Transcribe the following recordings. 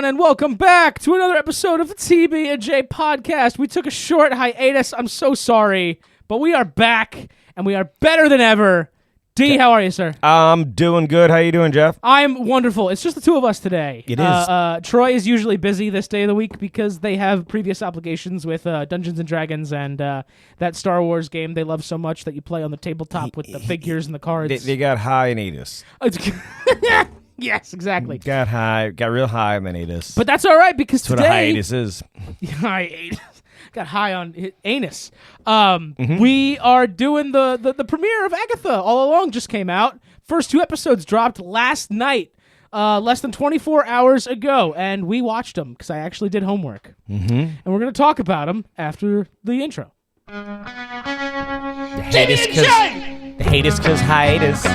everyone, and welcome back to another episode of the TB&J podcast. We took a short hiatus. I'm so sorry, but we are back, and we are better than ever. D, how are you, sir? I'm doing good. How you doing, Jeff? I'm wonderful. It's just the two of us today. It is. Troy is usually busy this day of the week because they have previous obligations with Dungeons & Dragons and that Star Wars game they love so much that you play on the tabletop with the figures and the cards. They got high and ate us. Yes, exactly. Got real high and then ate us. But that's all right because That's today... what a hiatus is. Got high on anus. We are doing the premiere of Agatha. All Along just came out. First two episodes dropped last night, less than 24 hours ago, and we watched them because I actually did homework. And we're going to talk about them after the intro. The hate is because hiatus.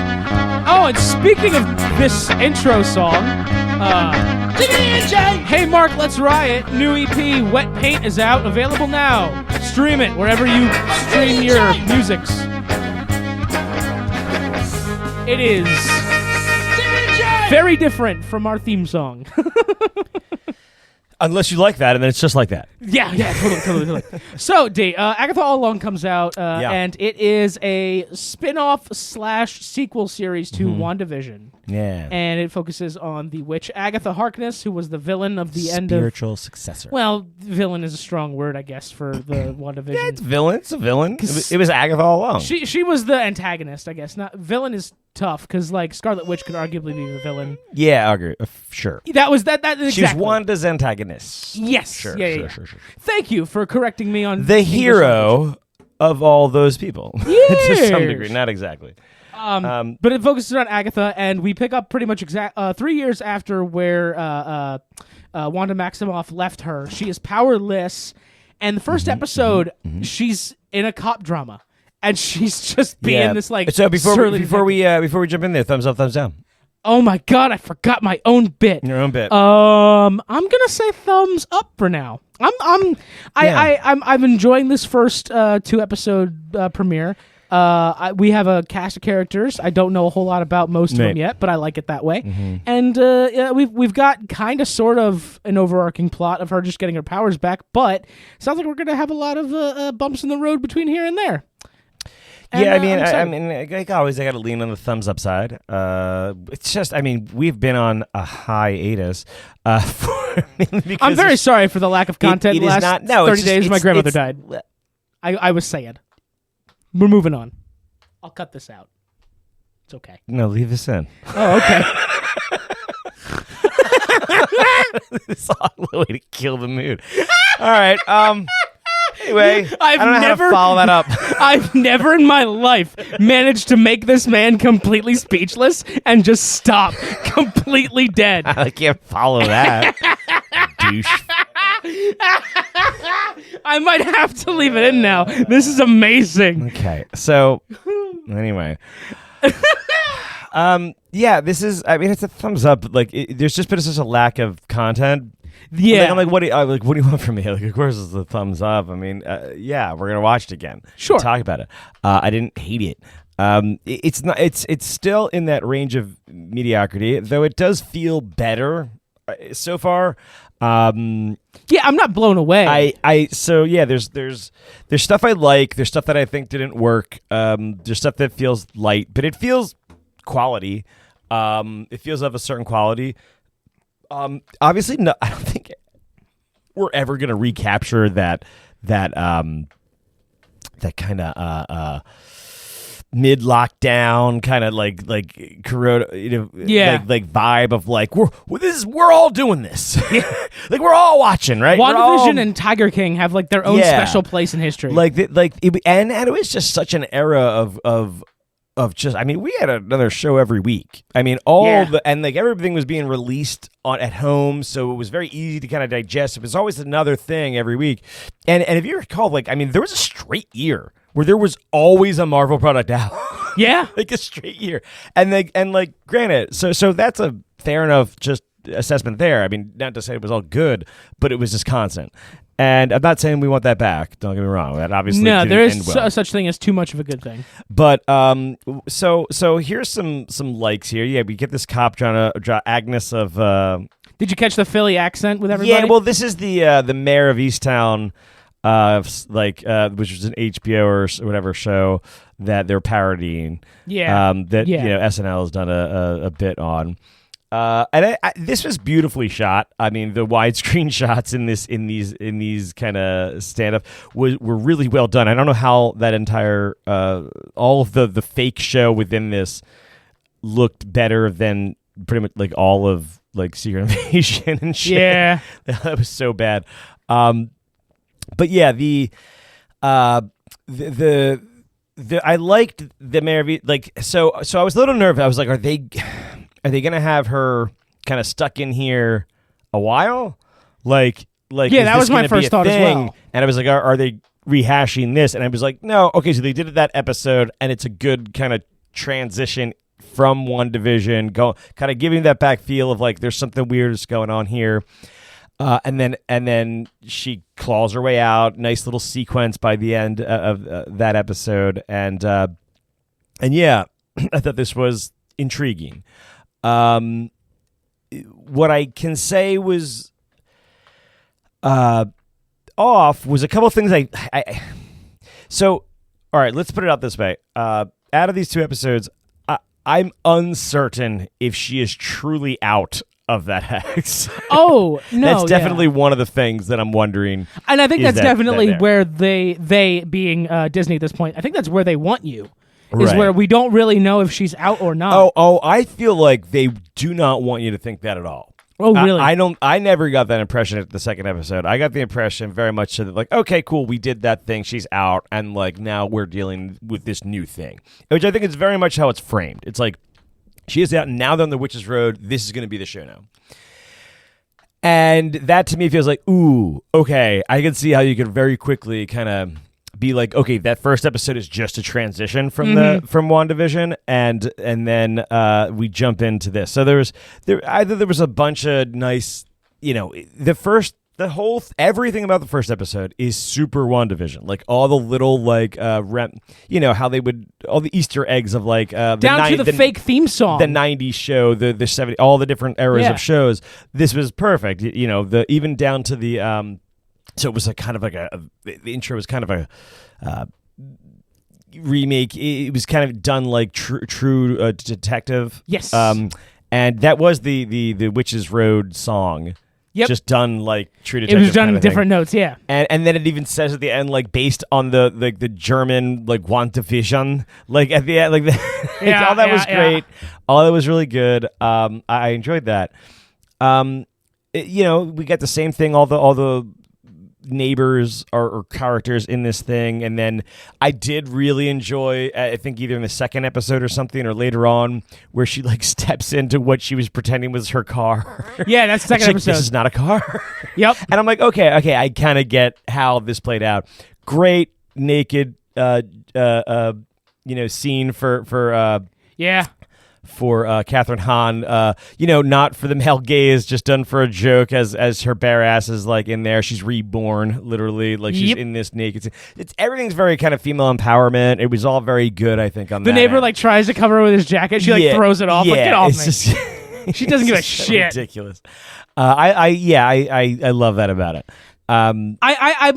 Oh, and speaking of this intro song, Hey Mark, Let's Riot, new EP, Wet Paint is out, available now. Stream it wherever you stream your musics. It is very different from our theme song. Unless you like that, and then it's just like that. Yeah, totally. So, D, Agatha All Along comes out, and it is a spin-off / sequel series to WandaVision. Yeah. And it focuses on the witch Agatha Harkness, who was the villain of the end of... Spiritual successor. Well, villain is a strong word, I guess, for the WandaVision. Yeah, it's villain. It's a villain. It was Agatha all along. She was the antagonist, I guess. Not villain is tough, because, like, Scarlet Witch could arguably be the villain. Yeah, I agree. Sure. That was that exactly. She was Wanda's antagonist. Yes. Sure. Thank you for correcting me on... The hero of all those people. Yes. To some degree. Not exactly. But it focuses on Agatha, and we pick up pretty much 3 years after where Wanda Maximoff left her. She is powerless, and the first episode, she's in a cop drama, and she's just being this like. So before we jump in there, thumbs up, thumbs down. Oh my God, I forgot my own bit. Your own bit. I'm gonna say thumbs up for now. I'm enjoying this first 2-episode premiere. We have a cast of characters. I don't know a whole lot about most of them yet, but I like it that way. And we've got kind of sort of an overarching plot of her just getting her powers back, but sounds like we're going to have a lot of bumps in the road between here and there. And, like always, I got to lean on the thumbs up side. It's just, we've been on a hiatus. I'm very sorry for the lack of content. The last 30 days, my grandmother died. I was saying. We're moving on. I'll cut this out. It's okay. No, leave this in. Oh, okay. It's a way to kill the mood. All right. Anyway, I don't know how to follow that up. I've never in my life managed to make this man completely speechless and just stop completely dead. I can't follow that. Douche. I might have to leave it in now. This is amazing. Okay. So, anyway. This is, it's a thumbs up. Like, there's just been such a lack of content. Yeah. I'm like, what do you want from me? Like, of course it's the thumbs up. We're going to watch it again. Sure. Talk about it. I didn't hate it. It's still in that range of mediocrity, though it does feel better so far. I'm not blown away. There's stuff I like. There's stuff that I think didn't work. There's stuff that feels light, but it feels quality. It feels of a certain quality. Obviously, no, I don't think we're ever gonna recapture that kind of mid-lockdown kind of like corona, like vibe of like we're all doing this. Like we're all watching, right? WandaVision and Tiger King have like their own special place in history. And it was just such an era of just, we had another show every week. Everything was being released at home, so it was very easy to kind of digest. It was always another thing every week. And if you recall, there was a straight year where there was always a Marvel product out. Yeah. Like a straight year. And granted, so that's a fair enough just assessment there. Not to say it was all good, but it was just constant. And I'm not saying we want that back. Don't get me wrong. That obviously no, there is well. such thing as too much of a good thing. But so here's some likes here. Yeah, we get this cop Agnes of. Did you catch the Philly accent with everybody? Yeah, well, this is the mayor of Easttown, which was an HBO or whatever show that they're parodying. Yeah, SNL has done a bit on. And this was beautifully shot. I mean, the widescreen shots in these kind of stand up were really well done. I don't know how that entire all of the fake show within this looked better than pretty much like all of like Secret Invasion and shit. Yeah, that was so bad. But yeah, the I liked the Mayor like so I was a little nervous. I was like, are they gonna have her kind of stuck in here a while? Like yeah, that was my first thought as well. And I was like, are they rehashing this? And I was like, no, okay, so they did that episode, and it's a good kind of transition from WandaVision, kind of giving that back feel of like there's something weird that's going on here. And then she claws her way out. Nice little sequence by the end of that episode, and yeah, I thought this was intriguing. What I can say was off was a couple of things. So all right, let's put it out this way. Out of these two episodes, I'm uncertain if she is truly out of that hex. Oh, no. That's definitely one of the things that I'm wondering. And I think that's definitely where they being Disney at this point, I think that's where they want you. Is where we don't really know if she's out or not. Oh, I feel like they do not want you to think that at all. Oh, really? I never got that impression at the second episode. I got the impression very much so that like, okay, cool, we did that thing, she's out, and like now we're dealing with this new thing, which I think is very much how it's framed. It's like she is out, and now they're on the Witch's Road. This is going to be the show now. And that to me feels like, ooh, okay, I can see how you could very quickly kind of be like, okay, that first episode is just a transition from from WandaVision, and then we jump into this. So there was a bunch of nice, everything about the first episode is super WandaVision. Like all the little like how they would all the Easter eggs of like down to the fake theme song, the 90s show, the 70s, all the different eras of shows. This was perfect. Even down to the so it was the intro was kind of a remake. It was kind of done like True Detective. Yes. And that was the Witch's Road song. Yep. Just done like True Detective. It was done in different notes, yeah. And then it even says at the end, like based on the German like WandaVision, like at the end, like all that was great. All that was really good. I enjoyed that. We got the same thing. All the neighbors or characters in this thing, and then I did really enjoy, I think either in the second episode or something or later on, where she like steps into what she was pretending was her car. Yeah, that's the second episode. This is not a car. Yep. And I'm like, okay, I kind of get how this played out. Great naked scene for Catherine Hahn, not for the male gaze, just done for a joke as her bare ass is like in there. She's reborn, literally, like she's in this naked scene. Everything's very kind of female empowerment. It was all very good, I think, on the that neighbor end. like tries to cover her with his jacket. She like throws it off. Yeah, like, get off me. Just, she doesn't give a so shit. Ridiculous. I love that about it. I'm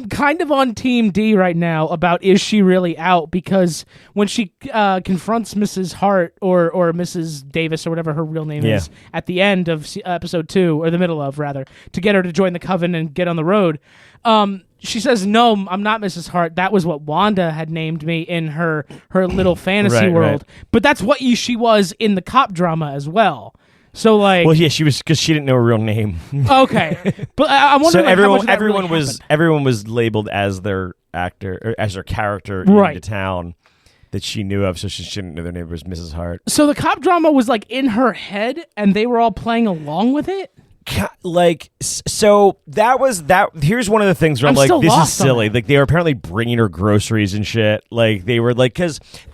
kind of on Team D right now about is she really out, because when she confronts Mrs. Hart or Mrs. Davis or whatever her real name is at the end of episode 2, or the middle of rather, to get her to join the coven and get on the road, she says, no, I'm not Mrs. Hart. That was what Wanda had named me in her little fantasy world. Right. But that's what she was in the cop drama as well. So like, well, yeah, she was, because she didn't know her real name. Okay, but I'm wondering. So everyone was labeled as their actor or as their character in the town that she knew of, so she shouldn't know their name was Mrs. Hart. So the cop drama was like in her head, and they were all playing along with it. Like, so that was that. Here's one of the things where I'm like, this is silly. Like, they were apparently bringing her groceries and shit. Like, they were like,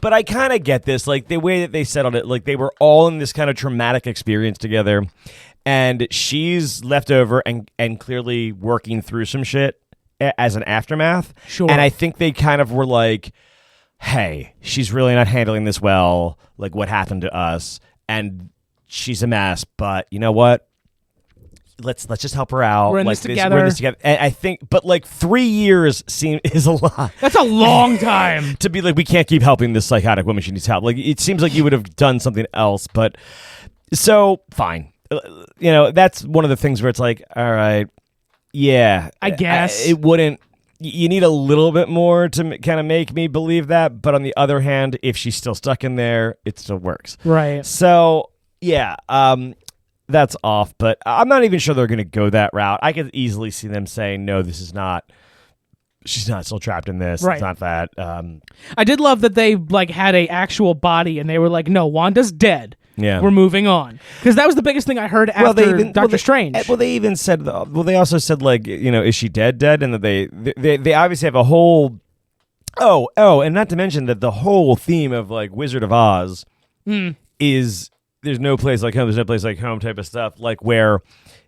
but I kind of get this. Like, the way that they settled it, like, they were all in this kind of traumatic experience together, and she's left over and clearly working through some shit. as an aftermath. Sure. And I think they kind of were like, hey, she's really not handling this well. Like, what happened to us? And she's a mess, but you know what? Let's just help her out. We're in like this together. We're in this together. And I think, but like 3 years is a lot. That's a long time to be like, we can't keep helping this psychotic woman. She needs help. Like, it seems like you would have done something else, but so fine. You know, that's one of the things where it's like, all right, yeah, I guess it wouldn't. You need a little bit more to kind of make me believe that. But on the other hand, if she's still stuck in there, it still works. Right. So yeah, that's off, but I'm not even sure they're going to go that route. I could easily see them saying, no, this is not, she's not still trapped in this. Right. It's not that. I did love that they like had a actual body and they were like, no, Wanda's dead. Yeah. We're moving on. Because that was the biggest thing I heard after Doctor Strange. Well, they even said, they also said, like, you know, is she dead? And that they obviously have a whole, and not to mention that the whole theme of, like, Wizard of Oz is, there's no place like home, there's no place like home type of stuff, like where,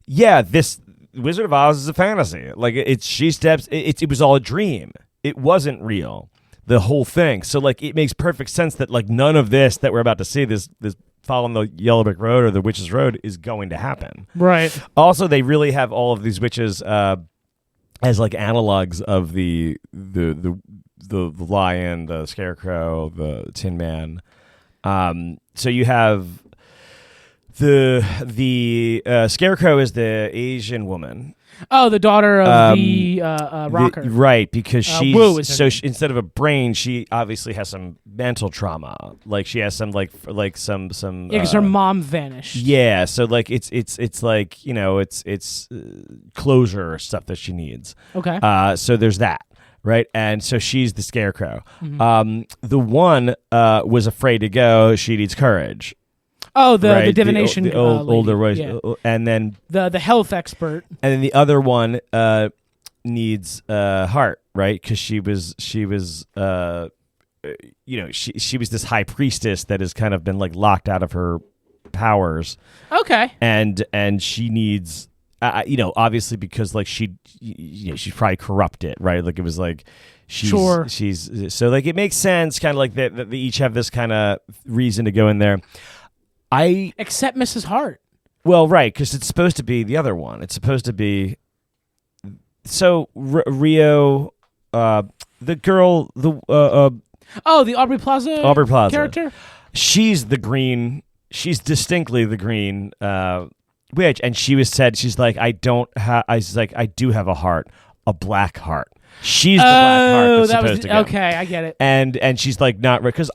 yeah, this Wizard of Oz is a fantasy. Like, it was all a dream. It wasn't real, the whole thing. So, like, it makes perfect sense that, like, none of this that we're about to see, this following the Yellow Brick Road or the Witch's Road, is going to happen. Right. Also, they really have all of these witches as like analogs of the lion, the scarecrow, the Tin Man. So you have the scarecrow is the Asian woman. Oh, the daughter of the rocker. Right, because she's Wu is instead of a brain, she obviously has some mental trauma. Like, she has some some because her mom vanished. Yeah, so like it's like, you know, it's closure stuff that she needs. Okay. So there's that, right? And so she's the scarecrow. Mm-hmm. The one was afraid to go. She needs courage. Oh, the right? divination, the older voice, yeah. And then the health expert, and then the other one needs heart, right? Because she was you know, she was this high priestess that has kind of been like locked out of her powers. Okay, and she needs, you know, obviously because like she's probably corrupted, right? Like, it was like she's so like it makes sense, kind of like that they each have this kind of reason to go in there. Except Mrs. Hart. Well, right, because it's supposed to be the other one. It's supposed to be Rio, the girl, the Aubrey Plaza character. She's the green. She's distinctly the green witch, and she's like, I do have a heart, a black heart. She's the black heart that's supposed to go. Okay, I get it. And she's like not, because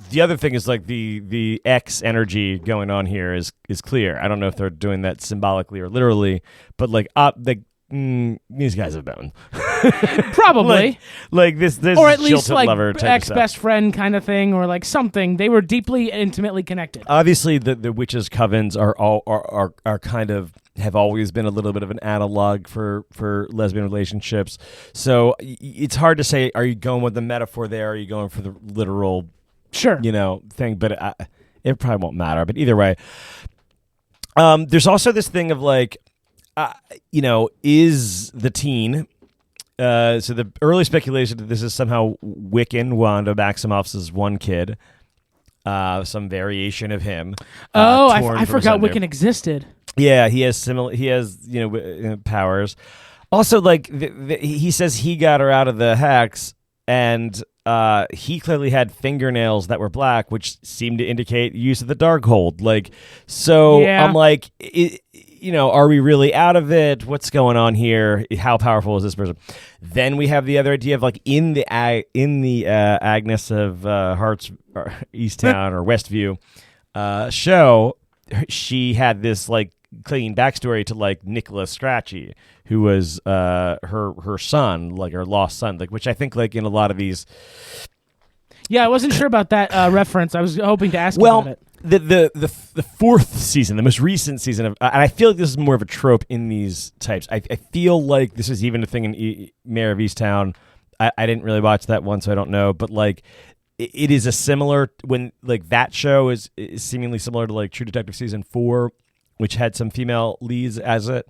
the other thing is like the X energy going on here is clear. I don't know if they're doing that symbolically or literally, but like these guys have been probably like this or at least like lover type ex best friend kind of thing, or like something. They were deeply intimately connected. Obviously, the witches' covens are kind of have always been a little bit of an analog for lesbian relationships. So it's hard to say, are you going with the metaphor there? Are you going for the literal, you know, thing? But it probably won't matter. But either way, there's also this thing of like, you know, is the teen. So the early speculation that this is somehow Wiccan, Wanda Maximoff's one kid, some variation of him. I forgot Wiccan existed. Yeah, he has you know, powers. Also, like he says he got her out of the hex, and he clearly had fingernails that were black, which seemed to indicate use of the Darkhold. Like, so I'm like, you know, are we really out of it? What's going on here? How powerful is this person? Then we have the other idea of like in the Agnes of Hearts, or Easttown or Westview show, she had this like clinging backstory to like Nicholas Scratchy, who was her son, like her lost son, like, which I think like in a lot of these. Yeah, I wasn't sure about that reference. I was hoping to ask you about it. The fourth season, the most recent season of, and I feel like this is more of a trope in these types. I feel like this is even a thing in Mayor of Easttown. I didn't really watch that one, so I don't know. But like, it is a similar, when like that show is seemingly similar to like True Detective season 4, which had some female leads as it,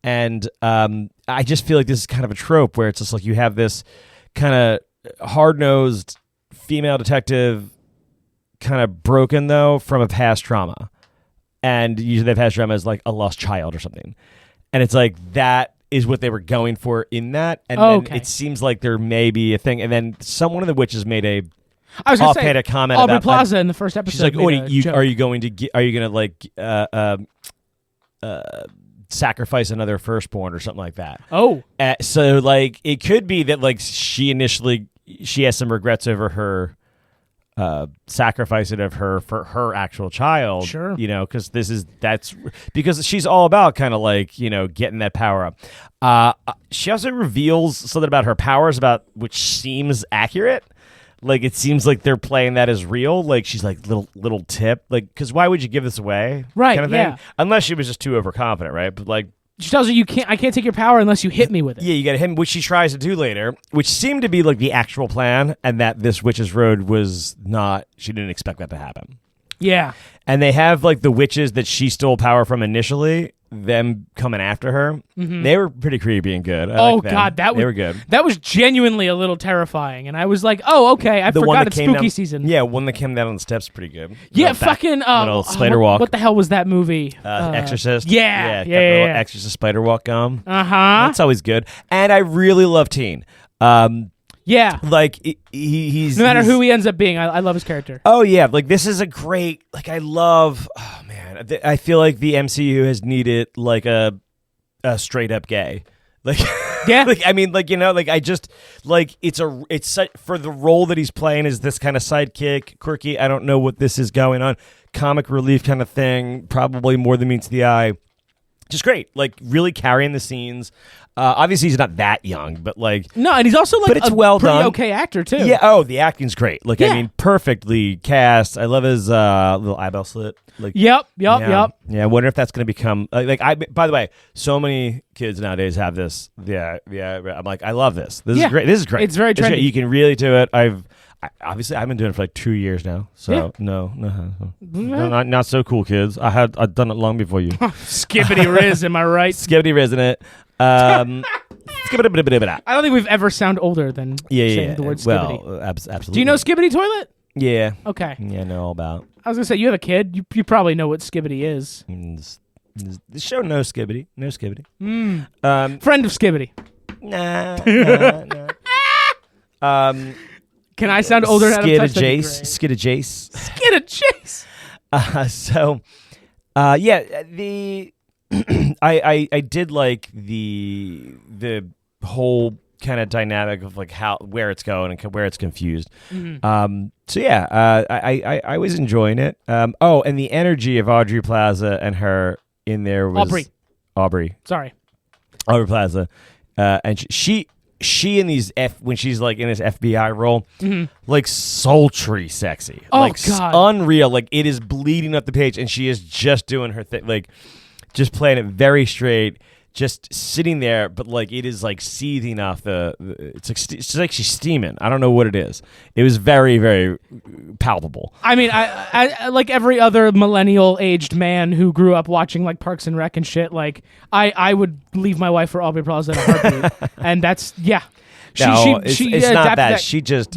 And I just feel like this is kind of a trope where it's just like you have this kind of hard-nosed female detective, kind of broken though from a past trauma, and usually that past trauma is like a lost child or something, and it's like that is what they were going for in that, and then it seems like there may be a thing, and then one of the witches made a offhanded comment Aubrey about Plaza in the first episode. She's like, are you going to like sacrifice another firstborn or something like that? So like it could be that like she has some regrets over her sacrificing of her for her actual child. Sure. Because that's because she's all about kind of like getting that power up. She also reveals something about her powers which seems accurate. Like it seems like they're playing that as real. Like she's like little tip. Like because why would you give this away? Right. Kind of thing. Unless she was just too overconfident, right? But like she tells you I can't take your power unless you hit me with it. Yeah, you got to hit him, which she tries to do later, which seemed to be like the actual plan, and that this witch's road was not. She didn't expect that to happen. Yeah. And they have like the witches that she stole power from initially. Them coming after her, they were pretty creepy and good. God, they were good. That was genuinely a little terrifying, and I was like, "Oh, okay." I forgot it's spooky season. Yeah, one that came down on the steps, pretty good. Yeah, fucking little spider walk. What the hell was that movie? Exorcist. Yeah. Exorcist spider walk. That's always good, and I really love Teen. Yeah, like he's no matter who he ends up being, I love his character. Oh yeah, like this is a great. Like I love. Oh man, I feel like the MCU has needed like a straight up gay. Like yeah, like I mean like like I just like it's for the role that he's playing is this kind of sidekick, quirky. I don't know what this is going on, comic relief kind of thing. Probably more than meets the eye. Just great, like really carrying the scenes. Obviously, he's not that young, but like no, and he's also like but it's well pretty done. Okay actor too. Yeah. Oh, the acting's great. Like I mean, perfectly cast. I love his little eyeball slit. Like Yep. Yeah. I wonder if that's going to become like I. By the way, so many kids nowadays have this. Yeah. I'm like, I love this. This is great. This is great. It's very trendy. You can really do it. Obviously I've been doing it for like 2 years now. So no, not so cool, kids. I'd done it long before you. Skibbity Riz, am I right? Skibbity Riz in it. I don't think we've ever sound older than saying the word skibbity. Well, absolutely. Do you know Skibbity Toilet? Yeah. Okay. Yeah, I know all about. I was gonna say you have a kid. You probably know what Skibbity is. The show no Skibbity. Friend of Skibbity. Nah. Can I sound older? Skid Jace. So, the I did like the whole kind of dynamic of like where it's going and where it's confused. So yeah, I was enjoying it. Oh, and the energy of Aubrey Plaza and her in there was Aubrey. Sorry, Aubrey Plaza, and she in these when she's like in this FBI role, like sultry sexy, like God, unreal. Like it is bleeding up the page, and she is just doing her thing, like just playing it very straight, just sitting there. But like it is like seething off it's like she's steaming. I don't know what it is. It was very, very palpable. I mean, I like every other millennial aged man who grew up watching like Parks and Rec and shit. Like I would leave my wife for Aubrey Plaza in a heartbeat, and that's it's not that. She just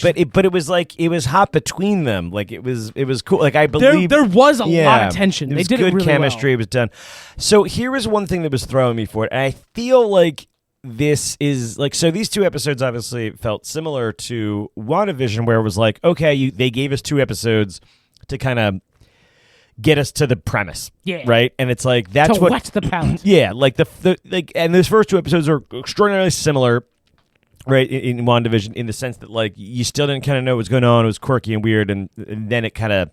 but it was like it was hot between them. Like it was cool. Like I believe there was a lot of tension. It was they did good really chemistry. Well. It was done. So here was one thing that was throwing me for it, and I feel like this is like so. These two episodes obviously felt similar to WandaVision, where it was like, okay, they gave us 2 episodes to kind of get us to the premise, right? And it's like that's to whet the palate. Yeah, like and those first 2 episodes are extraordinarily similar. Right, in WandaVision, in the sense that like you still didn't kind of know what was going on. It was quirky and weird, and then it kind of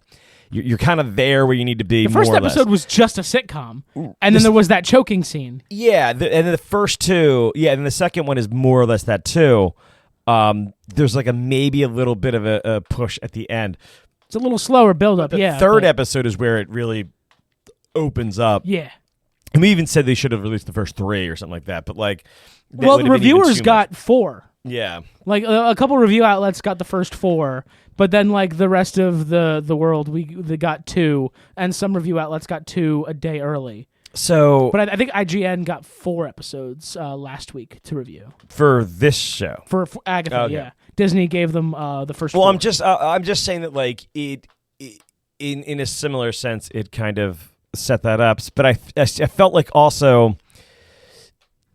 you're kind of there where you need to be. The first more episode was just a sitcom, and then there was that choking scene. Yeah, and then the first 2, and the second one is more or less that too. There's like maybe a little bit of a push at the end. It's a little slower build up. The third episode is where it really opens up. Yeah, and we even said they should have released the first 3 or something like that, but like. Well, the reviewers got 4. Yeah. Like a couple review outlets got the first 4, but then like the rest of the world they got 2, and some review outlets got 2 a day early. So, but I think IGN got 4 episodes last week to review for this show. For Agatha, Okay. yeah. Disney gave them the first. Well, 4. I'm just saying that like it in a similar sense, it kind of set that up. But I felt like also,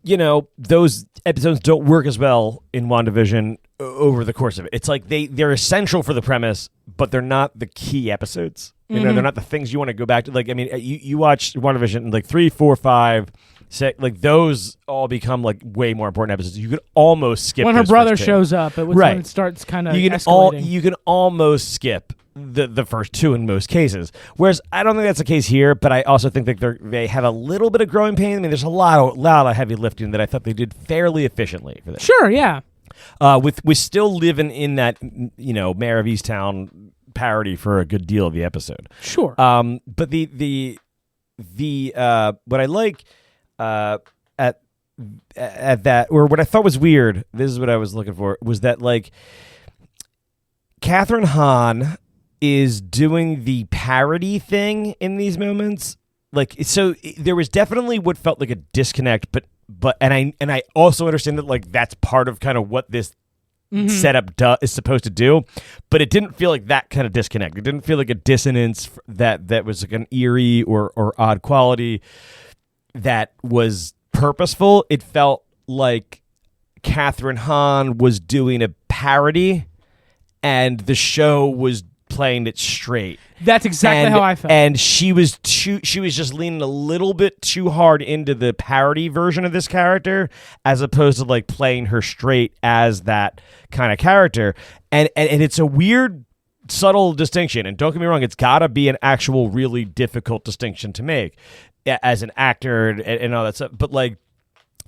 those episodes don't work as well in WandaVision over the course of it. It's like they're essential for the premise, but they're not the key episodes. They're not the things you want to go back to. Like, I mean, you watch WandaVision and like 3, 4, 5, 6, like those all become like way more important episodes. You could almost skip when her those brother first 2. shows up. It was Right. when it starts kind of escalating. You can almost skip the first 2 in most cases. Whereas I don't think that's the case here, but I also think that they have a little bit of growing pain. I mean, there's a lot of heavy lifting that I thought they did fairly efficiently for this. Sure, yeah. With still living in that Mayor of Easttown parody for a good deal of the episode. Sure. But the what I like at that, or what I thought was weird, this is what I was looking for, was that like Catherine Hahn is doing the parody thing in these moments. Like, so there was definitely what felt like a disconnect, but and I also understand that like that's part of kind of what this setup is supposed to do, but it didn't feel like that kind of disconnect. It didn't feel like a dissonance that was like an eerie or odd quality that was purposeful. It felt like Catherine Hahn was doing a parody and the show was playing it straight. That's exactly how I felt. And she was just leaning a little bit too hard into the parody version of this character, as opposed to like playing her straight as that kind of character. And it's a weird, subtle distinction. And don't get me wrong, it's got to be an actual really difficult distinction to make as an actor and all that stuff. But like,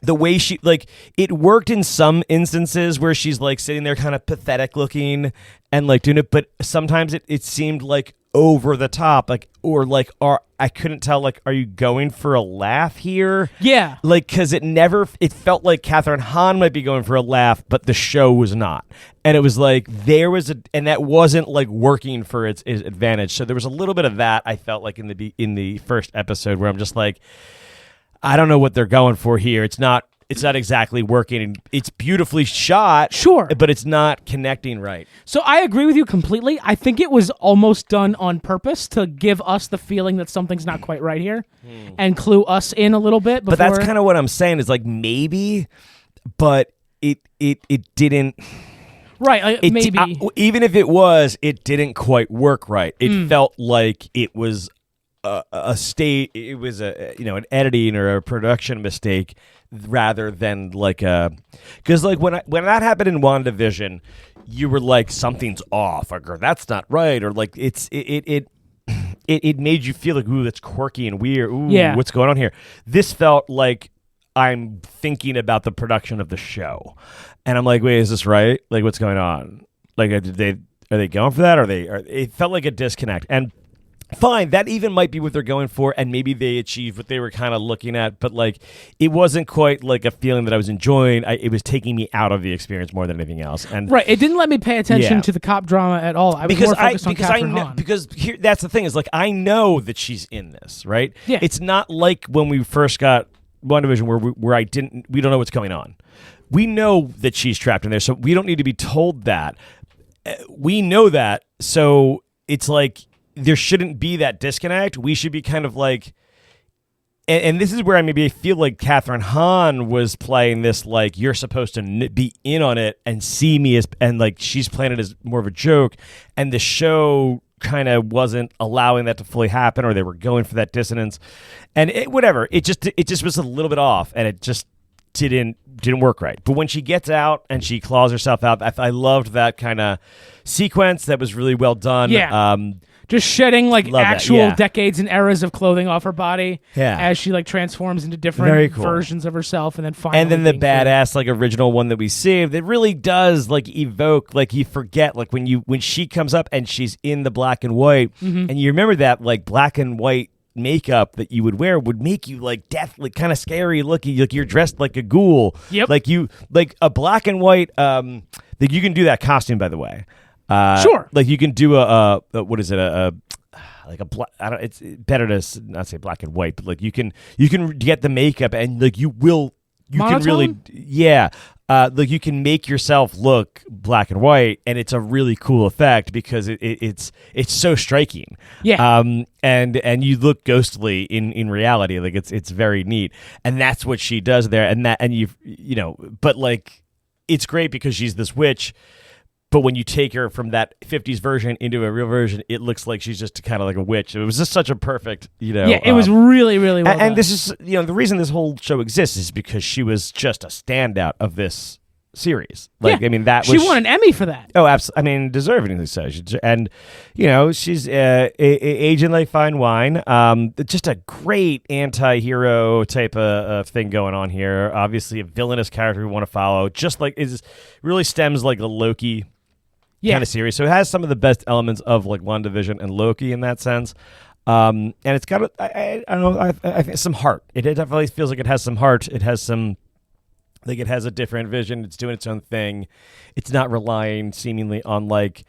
the way she, like, it worked in some instances where she's like sitting there kind of pathetic looking and like doing it, but sometimes it seemed like over the top, like, or like, I couldn't tell, like, are you going for a laugh here? Yeah. Like, because it felt like Catherine Hahn might be going for a laugh, but the show was not. And it was like, and that wasn't like working for its advantage. So there was a little bit of that, I felt like in the first episode, where I'm just like, I don't know what they're going for here. It's not exactly working. It's beautifully shot, sure, but it's not connecting right. So I agree with you completely. I think it was almost done on purpose to give us the feeling that something's not quite right here and clue us in a little bit. But that's kind of what I'm saying is like maybe, but it didn't. Right, like maybe. Even if it was, it didn't quite work right. It felt like it was it was an editing or a production mistake rather than like because like when that happened in WandaVision, you were like, something's off, or that's not right, or like it made you feel like, ooh, that's quirky and weird. Ooh, yeah, what's going on here? This felt like I'm thinking about the production of the show, and I'm like, wait, is this right? Like, what's going on? Like, are they going for that? It felt like a disconnect. And fine, that even might be what they're going for, and maybe they achieved what they were kind of looking at, but like, it wasn't quite like a feeling that I was enjoying. It was taking me out of the experience more than anything else. And right, it didn't let me pay attention to the cop drama at all. I was more focused on Catherine Hahn. Because here, that's the thing, is like, I know that she's in this, right? Yeah. It's not like when we first got WandaVision where we don't know what's going on. We know that she's trapped in there, so we don't need to be told that. We know that, so it's like, there shouldn't be that disconnect. We should be kind of like, and this is where I feel like Catherine Hahn was playing this, like, you're supposed to be in on it and see me as, and like, she's playing it as more of a joke, and the show kind of wasn't allowing that to fully happen, or they were going for that dissonance, and it just was a little bit off, and it just didn't work right. But when she gets out and she claws herself out, I loved that kind of sequence. That was really well done. Yeah. Just shedding like actual that, decades and eras of clothing off her body as she like transforms into different versions of herself, and then finally. And then the badass like original one that we saved, it really does like evoke, like, you forget, like when she comes up and she's in the black and white, and you remember that like black and white makeup that you would wear would make you like deathly kind of scary looking, like you're dressed like a ghoul. Yep. Like a black and white like, you can do that costume, by the way. Sure. Like, you can do a what is it, a like a black. I don't. It's better to not say black and white, but like you can get the makeup and like you Monotone? can really like you can make yourself look black and white, and it's a really cool effect because it's so striking. Yeah. And you look ghostly in reality. Like it's very neat, and that's what she does there. And you know, but like it's great because she's this witch. But when you take her from that 50s version into a real version, it looks like she's just kind of like a witch. It was just such a perfect, Yeah, it was really, really well done. And this is, the reason this whole show exists is because she was just a standout of this series. Like, yeah. I mean, that she was... won an Emmy for that. Oh, absolutely. I mean, deservedly so. And, she's aging like fine wine. Just a great anti-hero type of thing going on here. Obviously, a villainous character we want to follow. Just like, really stems like a Loki kind of series. So it has some of the best elements of like WandaVision and Loki in that sense. And it's got, I don't know, I think some heart. It definitely feels like it has some heart. It has some, like it has a different vision. It's doing its own thing. It's not relying seemingly on like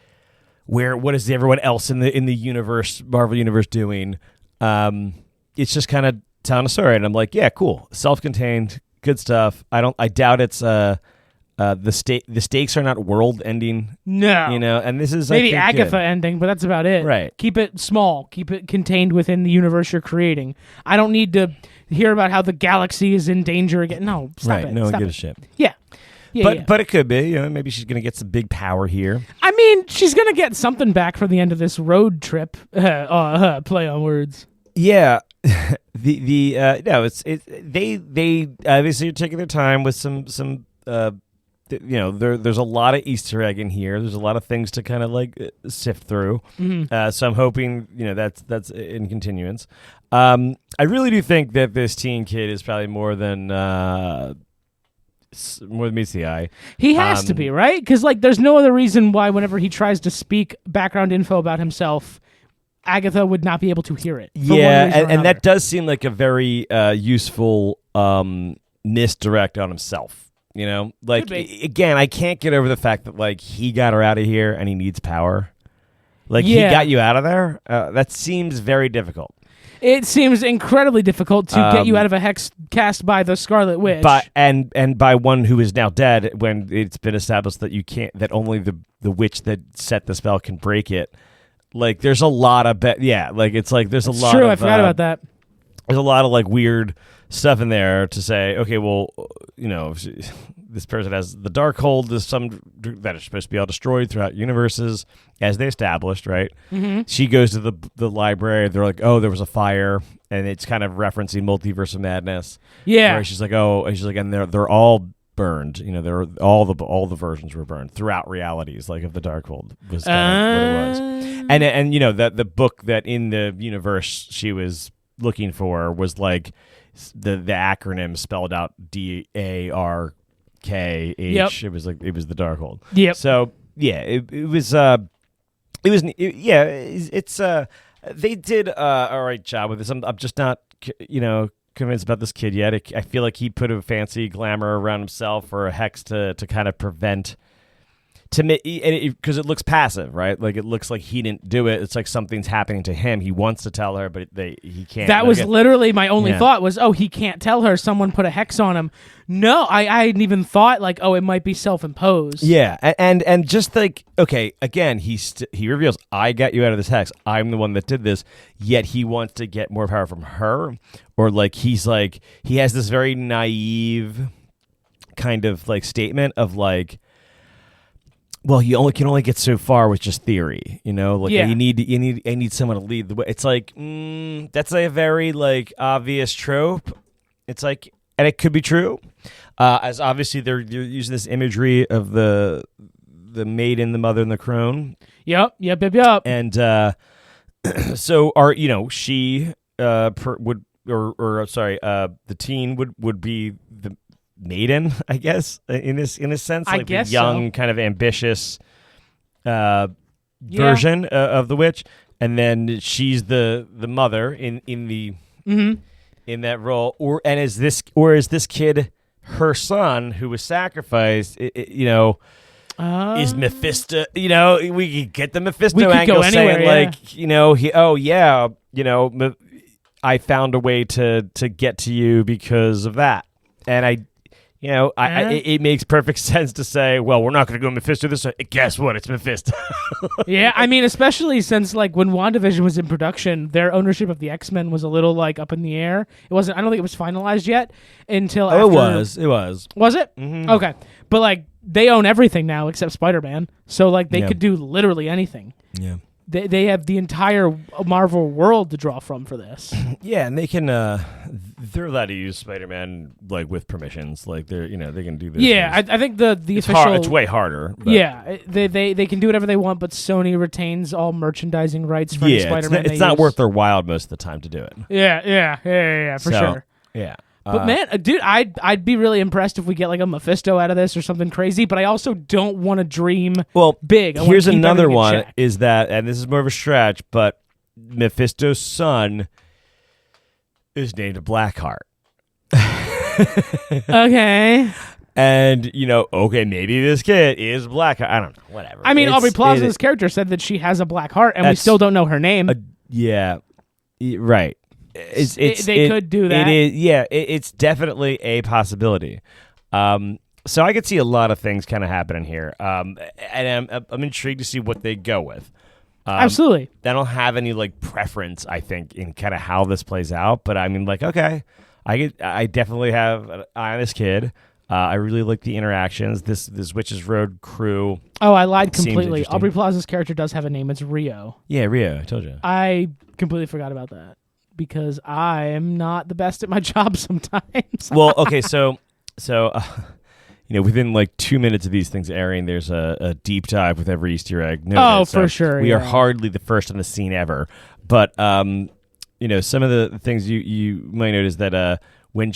what is everyone else in the universe, Marvel universe doing. It's just kind of telling a story. And I'm like, yeah, cool. Self-contained, good stuff. I doubt it's, the stakes are not world ending. No. And this is maybe I think, Agatha good. ending, but that's about it. Right. Keep it small. Keep it contained within the universe you're creating. I don't need to hear about how the galaxy is in danger again. No, stop it. No one Stop gives it. a shit. Yeah. But it could be, maybe she's gonna get some big power here. I mean, she's gonna get something back from the end of this road trip. Play on words. Yeah. They obviously are taking their time with some there's a lot of Easter egg in here. There's a lot of things to kind of like sift through. Mm-hmm. So I'm hoping that's in continuance. I really do think that this teen kid is probably more than meets the eye. He has to be, right? Because like, there's no other reason why whenever he tries to speak background info about himself, Agatha would not be able to hear it. Yeah, and that does seem like a very useful misdirect on himself. Like, again, I can't get over the fact that, like, he got her out of here and he needs power. Like, he got you out of there? That seems very difficult. It seems incredibly difficult to get you out of a hex cast by the Scarlet Witch. And by one who is now dead when it's been established that you can't, that only the witch that set the spell can break it. Like, there's a lot of, it's like there's That's a lot true, of... I forgot about that. There's a lot of, like, weird stuff in there to say, okay, well, this person has the Darkhold, is some that is supposed to be all destroyed throughout universes, as they established, right? Mm-hmm. She goes to the library. They're like, oh, there was a fire, and it's kind of referencing Multiverse of Madness. Yeah, where she's like, and they're all burned. They're all the versions were burned throughout realities, like of the Darkhold was kind of what it was. And the book that in the universe she was looking for was like the acronym spelled out DARKH. Yep. It was the Darkhold. Yep. So yeah, it's they did all right job with this. I'm just not convinced about this kid yet. I feel like he put a fancy glamour around himself or a hex to kind of prevent. Because it looks passive, right? Like it looks like he didn't do it. It's like something's happening to him. He wants to tell her, but he can't. That was literally my only thought was, he can't tell her. Someone put a hex on him. No, I hadn't even thought like, it might be self-imposed. Yeah, and just like, okay, again, he reveals, I got you out of this hex. I'm the one that did this. Yet he wants to get more power from her, or like he has this very naive kind of like statement of like, well, you can only get so far with just theory, Like I need someone to lead the way. It's like that's a very like obvious trope. It's like, and it could be true, as obviously they're using this imagery of the maiden, the mother, and the crone. Yep. And so she the teen would be the maiden, I guess, in a sense, like the young, kind of ambitious version of the witch, and then she's the mother in the in that role, or is this kid her son who was sacrificed? Is Mephisto? You know, we could get the Mephisto We could angle, go anywhere, saying like, you know, I found a way to get to you because of that, and it makes perfect sense to say, well, we're not going to go Mephisto this way. Guess what? It's Mephisto. Yeah, I mean, especially since like when WandaVision was in production, their ownership of the X-Men was a little like up in the air. It wasn't. I don't think it was finalized yet until. It was. Was it? Mm-hmm. Okay, but like they own everything now except Spider-Man, so like they could do literally anything. Yeah. They have the entire Marvel world to draw from for this. Yeah, and they can they're allowed to use Spider-Man like with permissions. Like they can do this. Yeah, I think the it's official it's way harder. But. Yeah, they can do whatever they want, but Sony retains all merchandising rights for any Spider-Man. It's not worth their while most of the time to do it. Yeah, for sure. Yeah. But man, dude, I'd be really impressed if we get like a Mephisto out of this or something crazy. But I also don't want to dream big. Here's another one: is that, and this is more of a stretch, but Mephisto's son is named Blackheart. Okay. And maybe this kid is Blackheart. I don't know. Whatever. I mean, Aubrey Plaza's character said that she has a black heart, and we still don't know her name. Right. They could do that. It is, it's definitely a possibility. So I could see a lot of things kind of happening here, and I'm intrigued to see what they go with. Absolutely. I don't have any like preference, I think, in kind of how this plays out. But I mean, like, okay, I definitely have an eye on this kid. I really like the interactions. This Witches Road crew. Oh, I lied completely. Aubrey Plaza's character does have a name. It's Rio. Yeah, Rio. I told you. I completely forgot about that. Because I am not the best at my job sometimes. Well, okay, so within like 2 minutes of these things airing, there's a deep dive with every Easter egg. For sure. We are hardly the first on the scene ever, but some of the things you might notice that when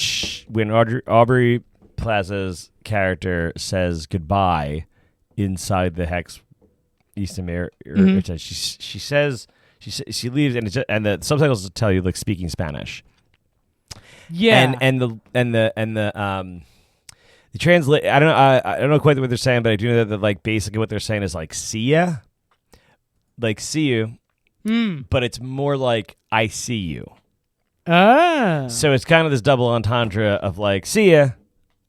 Aubrey Plaza's character says goodbye inside the Hex East America, she says. She leaves, and the subtitles tell you like speaking Spanish. Yeah, and the translate. I don't know quite what they're saying, but I do know that like basically what they're saying is like see ya, like see you, but it's more like I see you. So it's kind of this double entendre of like see ya,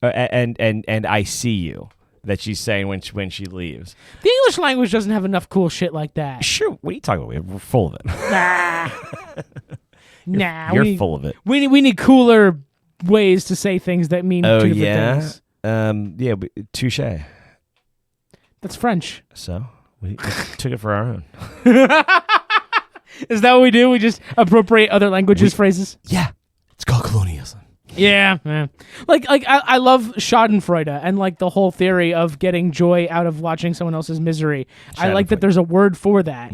and I see you. That she's saying when she leaves. The English language doesn't have enough cool shit like that. Sure, what are you talking about? We're full of it. You're full of it. We need cooler ways to say things that mean two different things. Touche. That's French. So we took it for our own. Is that what we do? We just appropriate other languages' phrases? Yeah, it's called colonialism. Yeah. Like I love Schadenfreude and like the whole theory of getting joy out of watching someone else's misery. I like that there's a word for that,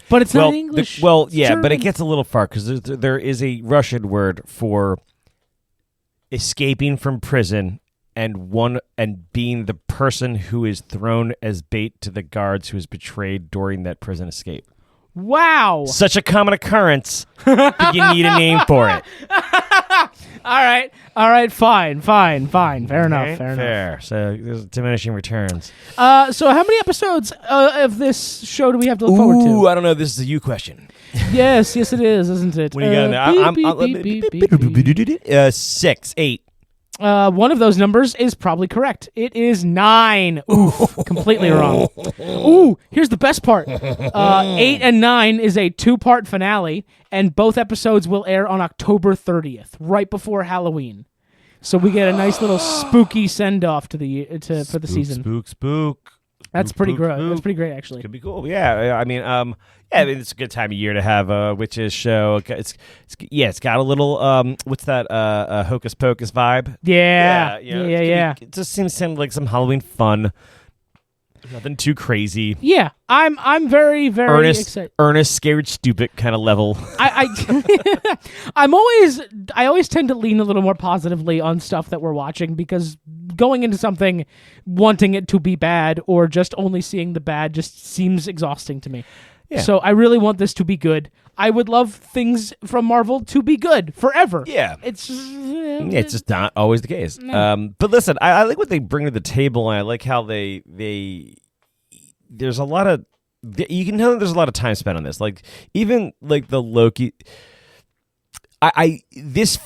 but it's not English. But it gets a little far because there is a Russian word for escaping from prison and being the person who is thrown as bait to the guards who is betrayed during that prison escape. Wow, such a common occurrence that you need a name for it. All right, fine. Fair enough. So there's diminishing returns. So how many episodes of this show do we have to look forward to? I don't know. This is a you question. Yes, it is, isn't it? What do you got now? 6, 8. One of those numbers is probably correct. It is 9. Oof, completely wrong. Ooh, here's the best part. 8 and 9 is a 2-part finale, and both episodes will air on October 30th, right before Halloween. So we get a nice little spooky send-off for the season. Spook. That's pretty great. That's pretty great, actually. Could be cool. Yeah, I mean, it's a good time of year to have a witches show. It's got a little what's that hocus pocus vibe? Yeah. It just seems like some Halloween fun. Nothing too crazy. Yeah, I'm very, very excited. Earnest, scared, stupid kind of level. I always tend to lean a little more positively on stuff that we're watching because going into something wanting it to be bad or just only seeing the bad just seems exhausting to me. Yeah. So I really want this to be good. I would love things from Marvel to be good forever. Yeah. It's just not always the case. But listen, I like what they bring to the table, and I like how they there's a lot of, you can tell there's a lot of time spent on this. Like, even like the Loki, this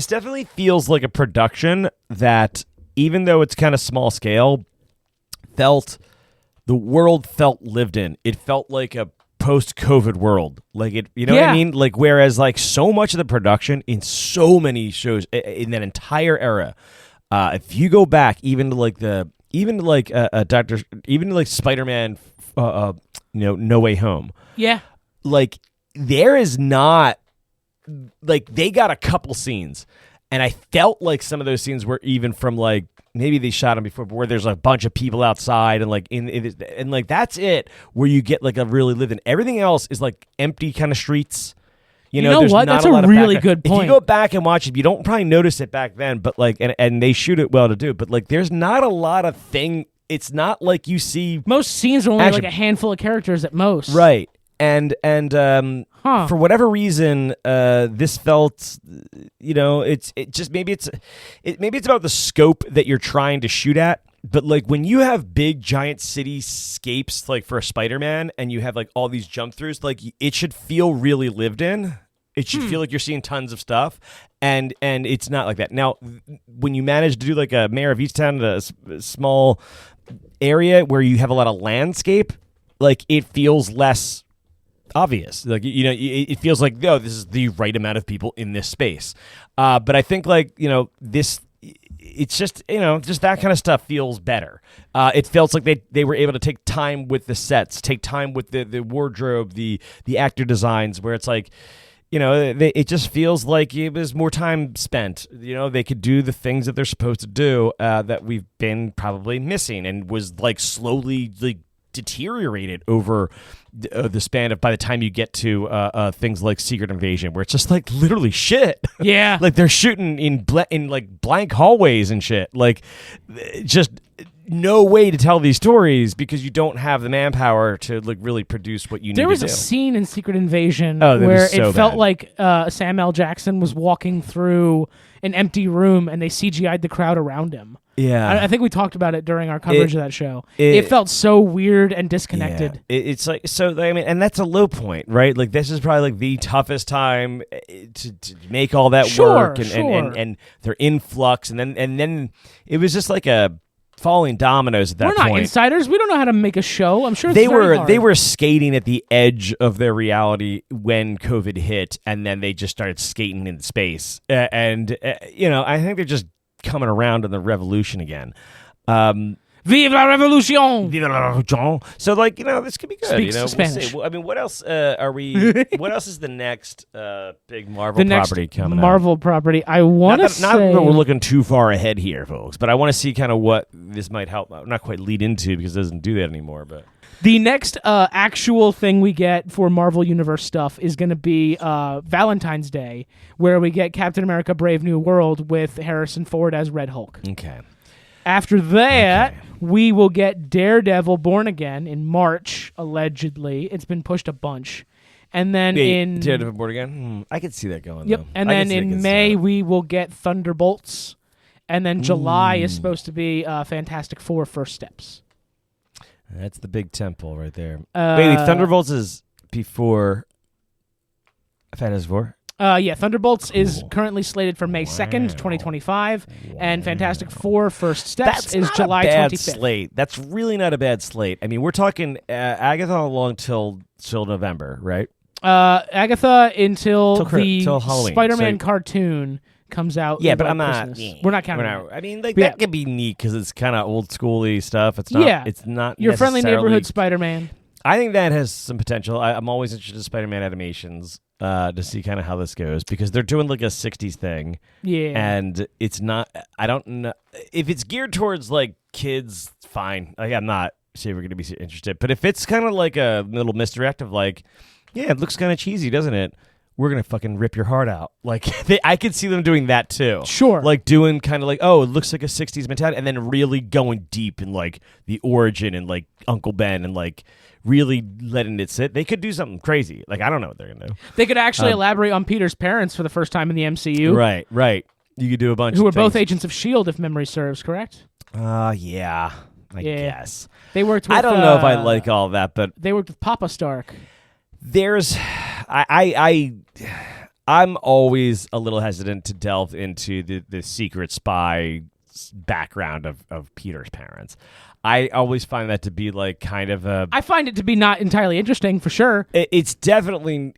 definitely feels like a production that, even though it's kind of small scale, the world felt lived in. It felt like a post-COVID world. Like, it, you know what I mean? Like, whereas like so much of the production in so many shows in that entire era, if you go back even to like Spider-Man, No Way Home. Yeah. Like, there is not, like, they got a couple scenes, and I felt like some of those scenes were even from like, maybe they shot them before, but where there's a bunch of people outside and like and like that's it, where you get like a really lived in. Everything else is like empty kind of streets. You know what? That's a really good point. If you go back and watch it, you don't probably notice it back then, but like, and they shoot it well to do. But like, there's not a lot of thing. It's not like you see most scenes are only like a handful of characters at most, right? And for whatever reason, this felt, maybe it's about the scope that you're trying to shoot at. But like, when you have big giant cityscapes, like for a Spider-Man, and you have like all these jump throughs, like, it should feel really lived in. It should feel like you're seeing tons of stuff, and it's not like that. Now, when you manage to do like a Mayor of Easttown, a small area where you have a lot of landscape, like, it feels less obvious. Like, it feels like, this is the right amount of people in this space. But I think like, this, it's just, just that kind of stuff feels better. It feels like they were able to take time with the sets, take time with the wardrobe, the actor designs, where it's like, it just feels like it was more time spent. They could do the things that they're supposed to do, that we've been probably missing, and was like slowly like deteriorated over the span of, by the time you get to things like Secret Invasion, where it's just like literally shit. Yeah. Like, they're shooting in like blank hallways and shit. Like, just no way to tell these stories because you don't have the manpower to like really produce what you need to do. There was a scene in Secret Invasion that where so it felt like Sam L. Jackson was walking through an empty room and they CGI'd the crowd around him. Yeah. I think we talked about it during our coverage of that show. It felt so weird and disconnected. Yeah. It's like, so, I mean, and that's a low point, right? Like, this is probably like the toughest time to make all that work, and their influx, and then it was just like a falling dominoes at that point. We're not insiders. We don't know how to make a show. I'm sure it's they very hard. They were skating at the edge of their reality when COVID hit, and then they just started skating in space. I think they're just coming around on the revolution again. Vive la revolution! Vive la revolution! So, like, this could be good. Speaks Spanish. We'll see. Well, I mean, what else are we? What else is the next big Marvel property coming out? Marvel property. I want to say, not that we're looking too far ahead here, folks, but I want to see kind of what this might help. Not quite lead into, because it doesn't do that anymore. But the next actual thing we get for Marvel Universe stuff is going to be Valentine's Day, where we get Captain America: Brave New World with Harrison Ford as Red Hulk. Okay. After that, we will get Daredevil Born Again in March, allegedly. It's been pushed a bunch. And then in Daredevil Born Again? I could see that going, Yep. though. And then in May, we will get Thunderbolts. And then July is supposed to be Fantastic Four First Steps. That's the big temple right there. Wait, Thunderbolts is before Fantastic Four? Yeah, Thunderbolts is currently slated for May 2nd, 2025, and Fantastic Four First Steps is July 25th. That's not a bad slate. That's really not a bad slate. I mean, we're talking Agatha along till November, right? Agatha until till Halloween. Spider-Man cartoon comes out. Yeah, but like I'm not. Christmas. We're not counting that. I mean, like, that could be neat because it's kind of old schooly stuff. It's not. Yeah, it's not your friendly neighborhood Spider-Man. I think that has some potential. I'm always interested in Spider-Man animations. To see kind of how this goes, because they're doing like a 60s thing. Yeah. And it's not, I don't know, if it's geared towards like kids, fine. Like, I'm not sure we're going to be interested. But if it's kind of like a little misdirect of like, yeah, it looks kind of cheesy, doesn't it? we're gonna fucking rip your heart out. Like I could see them doing that too. Sure. Like doing kind of like, oh, it looks like a 60s mentality, and then really going deep in like the origin and like Uncle Ben and like really letting it sit. They could do something crazy. Like I don't know what they're gonna do. They could actually elaborate on Peter's parents for the first time in the MCU. Right. You could do a bunch who of were both things. Agents of S.H.I.E.L.D., if memory serves, correct? Yeah. I guess. They worked with, I don't know if I like all that, but they worked with Papa Stark. there's I'm always a little hesitant to delve into the secret spy background of Peter's parents. I always find that to be like kind of a. I find it to be not entirely interesting, for sure. It's definitely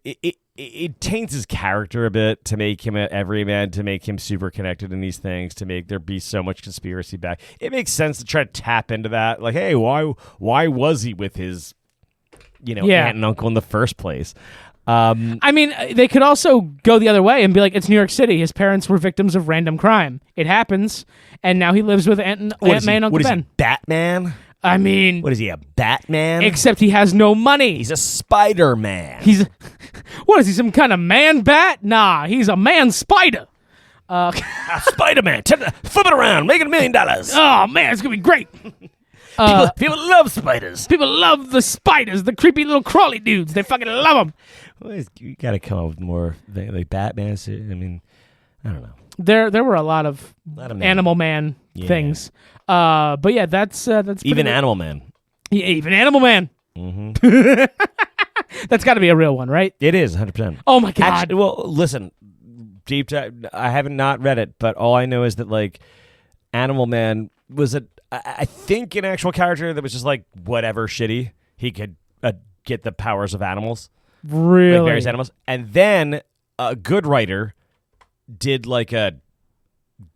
it taints his character a bit to make him an everyman, to make him super connected in these things, to make there be so much conspiracy back. It makes sense to try to tap into that. Like, hey, why was he with his, aunt and uncle in the first place? I mean, they could also go the other way and be like, it's New York City. His parents were victims of random crime. It happens, and now he lives with Aunt May and Uncle Ben. Is he, Batman? I mean... What is he, a Batman? Except he has no money. He's a Spider-Man. What is he, some kind of man-bat? Nah, he's a man-spider. Spider-Man. Flip it around. Make it $1 million. Oh, man, it's going to be great. People love spiders. People love the spiders, the creepy little crawly dudes. They fucking love them. Well, you got to come up with more like Batman. I mean, I don't know. There were a lot of Animal Man things. But yeah, that's even Animal Man. Yeah, even Animal Man. Mm-hmm. That's got to be a real one, right? It is 100%. Oh my god. Actually, well, listen, deep dive. I haven't not read it, but all I know is that like Animal Man was I think an actual character that was just like whatever shitty. He could get the powers of animals. Really? Like various animals. And then a good writer did like a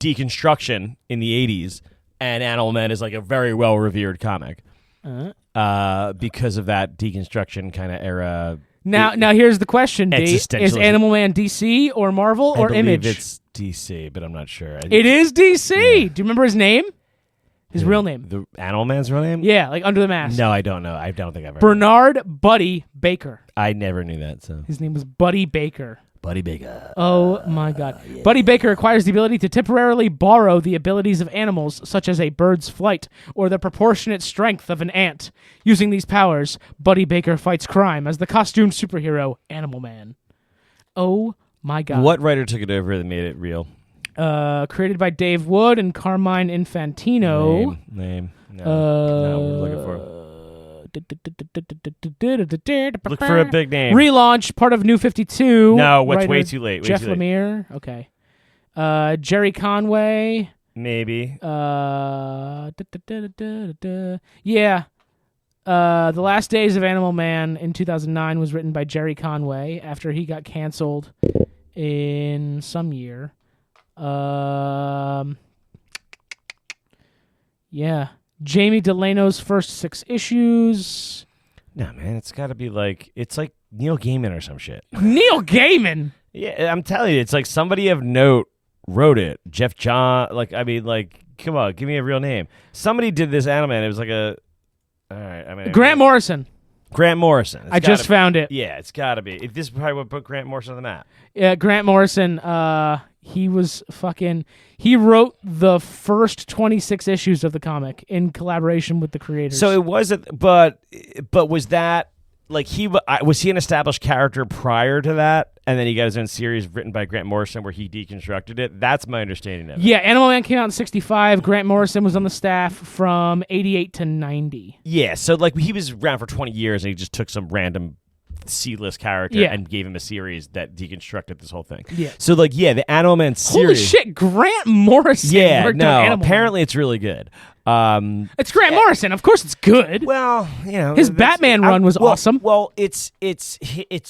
deconstruction in the 80s, and Animal Man is like a very well-revered comic because of that deconstruction kind of era. Now here's the question, D. Is Animal Man DC or Marvel or Image? I believe it's DC, but I'm not sure. It is DC! Yeah. Do you remember his name? His real name. The Animal Man's real name? Yeah, like under the mask. No, I don't know. I don't think I've ever. Bernard Buddy Baker. I never knew that. So his name was Buddy Baker. Buddy Baker. Oh my god. Yeah. Buddy Baker acquires the ability to temporarily borrow the abilities of animals, such as a bird's flight or the proportionate strength of an ant. Using these powers, Buddy Baker fights crime as the costumed superhero Animal Man. Oh my god. What writer took it over that made it real? Created by Dave Wood and Carmine Infantino. Name. No, we're looking for. Look for a big name. Relaunch, part of New 52. No, it's way too late. Jeff Lemire. Okay. Jerry Conway. Maybe. Yeah. The Last Days of Animal Man in 2009 was written by Jerry Conway after he got canceled in some year. Yeah. Jamie Delano's first 6 issues. No, man, it's got to be like, it's like Neil Gaiman or some shit. Neil Gaiman? Yeah, I'm telling you, it's like somebody of note wrote it. Jeff John, come on, give me a real name. Somebody did this Animal Man. It was like all right. Grant Morrison. Grant Morrison. I just found it. Yeah, it's got to be. This is probably what put Grant Morrison on the map. Yeah, Grant Morrison, he wrote the first 26 issues of the comic in collaboration with the creators. So it wasn't, but was that, like, was he an established character prior to that? And then he got his own series written by Grant Morrison where he deconstructed it? That's my understanding of it. Yeah, Animal Man came out in 1965. Grant Morrison was on the staff from 1988 to 1990. Yeah, so like he was around for 20 years and he just took some random C-list character and gave him a series that deconstructed this whole thing. Yeah. So like, the Animal Man series. Holy shit, Grant Morrison. Yeah, apparently it's really good. It's Grant Morrison. Of course it's good. Well, his Batman run was awesome. Well, it's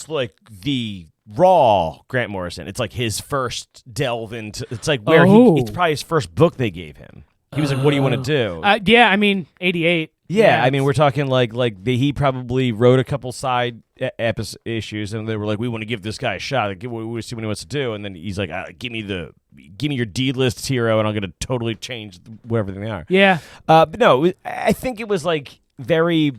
like the raw Grant Morrison. It's like his first delve into. It's like where it's probably his first book they gave him. He was like, "What do you want to do?" Yeah, I mean, 88. Yeah, I mean, we're talking like he probably wrote a couple side issues, and they were like, "We want to give this guy a shot. Like, we see what he wants to do." And then he's like, "Give me your D-list hero, and I'm going to totally change whatever they are." Yeah, but no, I think it was like very.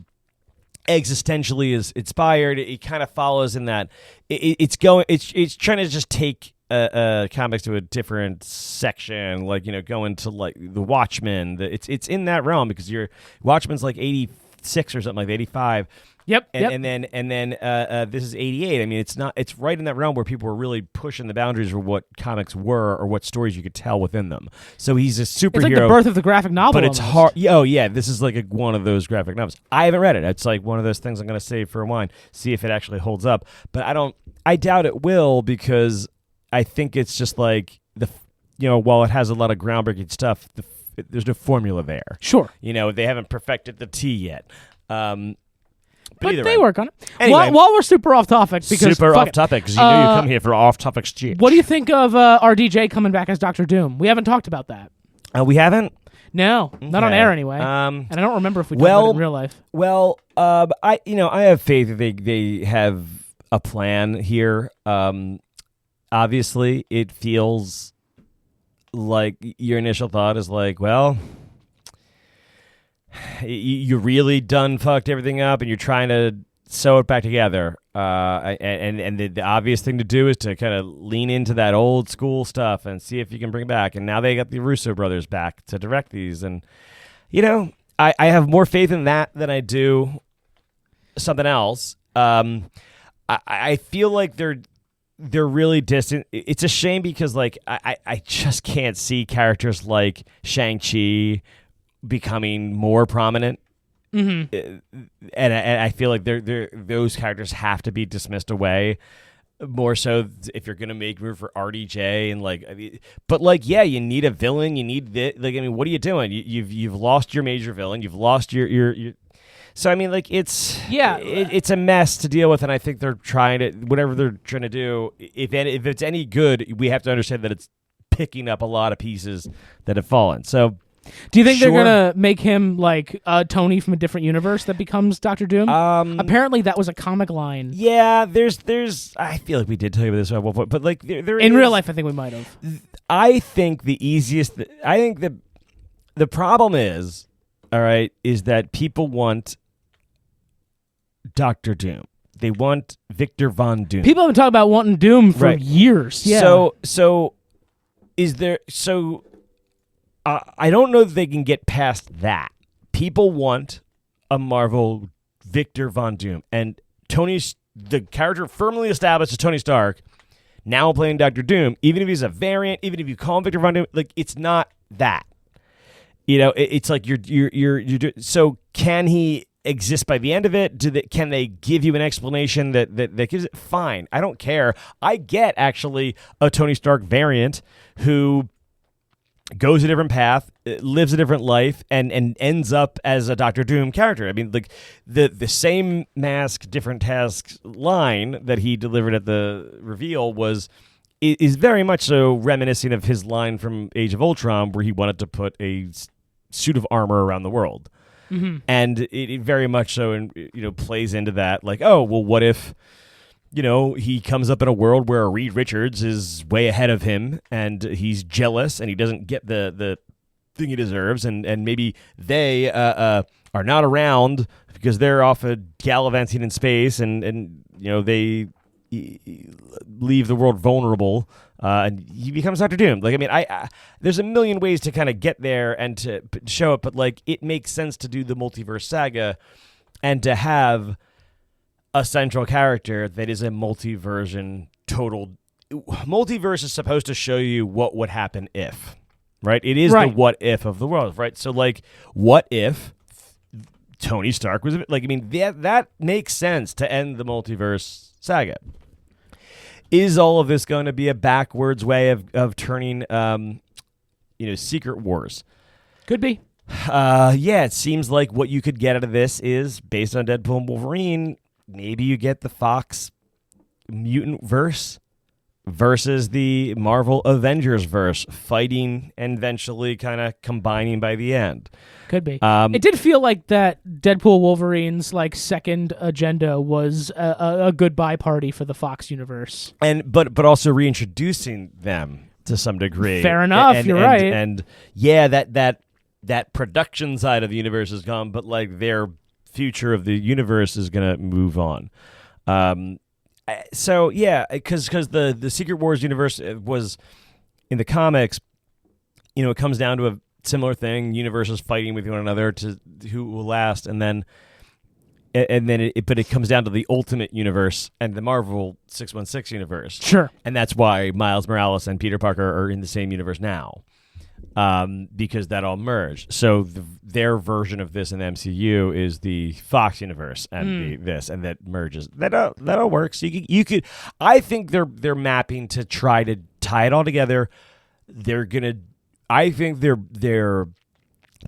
existentially is inspired. It kind of follows in that it's trying to just take comics to a different section, like going to like the Watchmen. It's in that realm because your Watchmen's like 86 or something, like 85. Yep. And then this is 88. I mean, it's right in that realm where people were really pushing the boundaries of what comics were or what stories you could tell within them. So he's a superhero. It's like the birth of the graphic novel. But it's hard. Oh yeah, this is like one of those graphic novels. I haven't read it. It's like one of those things I'm going to save for a wine, see if it actually holds up. But I doubt it will, because I think it's just like while it has a lot of groundbreaking stuff, there's no formula there. Sure. They haven't perfected the tea yet. But they work on it. Anyway, while we're super off topic, because because you know you come here for off topic shit. What do you think of RDJ coming back as Doctor Doom? We haven't talked about that. We haven't. No, not on air anyway. And I don't remember if we talked about it in real life. Well, I have faith that they have a plan here. Obviously, it feels like your initial thought is like, well, you really done fucked everything up and you're trying to sew it back together. And the obvious thing to do is to kind of lean into that old school stuff and see if you can bring it back. And now they got the Russo brothers back to direct these. And, I have more faith in that than I do something else. I feel like they're really distant. It's a shame because like I just can't see characters like Shang-Chi becoming more prominent, and I feel like those characters have to be dismissed away more so if you're gonna make room for RDJ and but you need a villain. You need what are you doing? You've lost your major villain. You've lost your. So I mean, it's a mess to deal with, and I think they're trying to whatever they're trying to do. If it's any good, we have to understand that it's picking up a lot of pieces that have fallen. So. Do you think they're gonna make him like Tony from a different universe that becomes Doctor Doom? Apparently, that was a comic line. Yeah, there's. I feel like we did tell you about this at one point, but like there in real life, I think we might have. I think the easiest. I think the problem is, all right, is that people want Doctor Doom. They want Victor Von Doom. People have been talking about wanting Doom for years. Yeah. So is there so. I don't know that they can get past that. People want a Marvel Victor Von Doom. And the character firmly established as Tony Stark, now playing Doctor Doom, even if he's a variant, even if you call him Victor Von Doom, it's not that. It's like so can he exist by the end of it? Can they give you an explanation that gives it? Fine. I don't care. I get actually a Tony Stark variant who goes a different path, lives a different life, and ends up as a Doctor Doom character. I mean, the same mask, different tasks line that he delivered at the reveal is very much so reminiscent of his line from Age of Ultron, where he wanted to put a suit of armor around the world. Mm-hmm. And it very much so plays into that, like, oh, well, what if he comes up in a world where Reed Richards is way ahead of him and he's jealous and he doesn't get the thing he deserves, and maybe they are not around because they're off gallivanting in space and they leave the world vulnerable, and he becomes Doctor Doom. There's a million ways to kind of get there and to show it, but it makes sense to do the multiverse saga and to have a central character that is a multiverse is supposed to show you what would happen if, right? It is the what if of the world, right? So what if Tony Stark was that makes sense to end the multiverse saga. Is all of this going to be a backwards way of turning Secret Wars? Could be. It seems like what you could get out of this is based on Deadpool and Wolverine. Maybe you get the Fox mutant verse versus the Marvel Avengers verse fighting and eventually kind of combining by the end. Could be. It did feel like that Deadpool Wolverine's second agenda was a goodbye party for the Fox universe, but also reintroducing them to some degree. Fair enough. You're right. And yeah, that production side of the universe is gone, but their future of the universe is going to move on. So yeah, because the Secret Wars universe was in the comics, it comes down to a similar thing: universes fighting with one another to who will last, but it comes down to the Ultimate Universe and the Marvel 616 universe. Sure. And that's why Miles Morales and Peter Parker are in the same universe now, because that all merged. So their version of this in the MCU is the Fox universe and and that merges. That all works. You could. I think they're mapping to try to tie it all together. I think their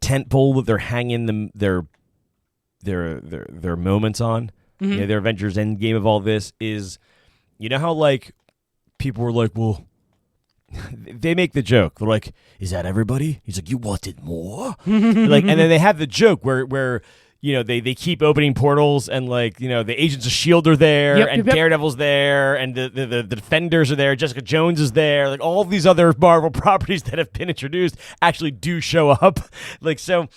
tentpole that they're hanging their moments on, their Avengers Endgame of all this is, how like people were like, well, they make the joke. They're like, is that everybody? He's like, you wanted more? Like, and then they have the joke where they keep opening portals and like, the Agents of S.H.I.E.L.D. are there and Daredevil's there and the Defenders are there. Jessica Jones is there. Like all these other Marvel properties that have been introduced actually do show up. Like, so,